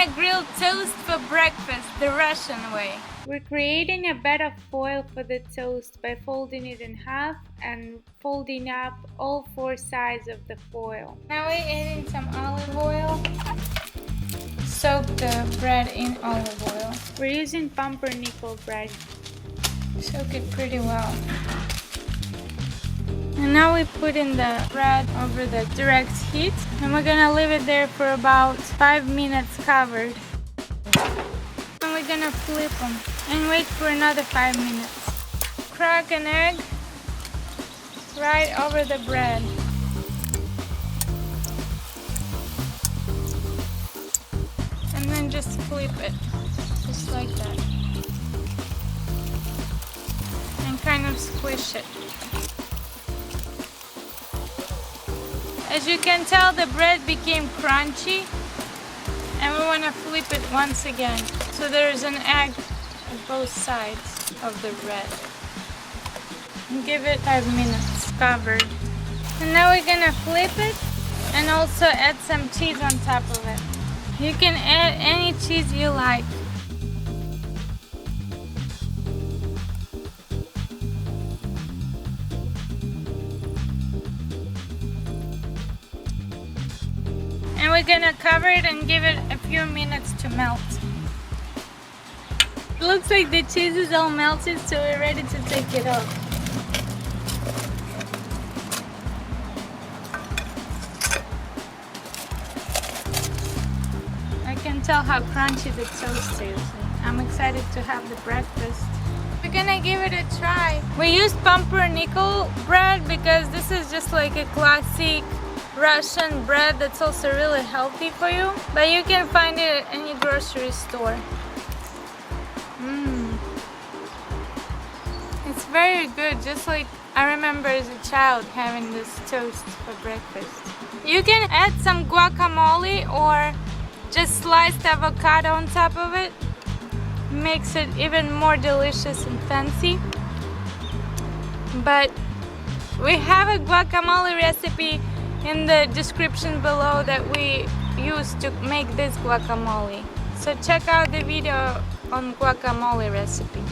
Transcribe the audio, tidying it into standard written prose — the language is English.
gonna grill toast for breakfast, the Russian way. We're creating a bed of foil for the toast by folding it in half and folding up all four sides of the foil. Now we're adding some olive oil. Soak the bread in olive oil. We're using pumpernickel bread. Soak it pretty well. And now we put in the bread over the direct heat, and we're gonna leave it there for about 5 minutes covered. And we're gonna flip them and wait for another 5 minutes. Crack an egg right over the bread. And then just flip it, just like that. And kind of squish it. As you can tell, the bread became crunchy, and we want to flip it once again. So there's an egg at both sides of the bread. And give it 5 minutes covered. And now we're gonna flip it and also add some cheese on top of it. You can add any cheese you like. And we're gonna cover it and give it a few minutes to melt. It looks like the cheese is all melted, so we're ready to take it off. I can tell how crunchy the toast is. I'm excited to have the breakfast. We're gonna give it a try. We used pumpernickel bread because this is just like a classic Russian bread that's also really healthy for you, but you can find it at any grocery store. It's very good, just like I remember as a child having this toast for breakfast. You can add some guacamole or just sliced avocado on top of it. Makes it even more delicious and fancy. But we have a guacamole recipe in the description below that we used to make this guacamole. So check out the video on guacamole recipe.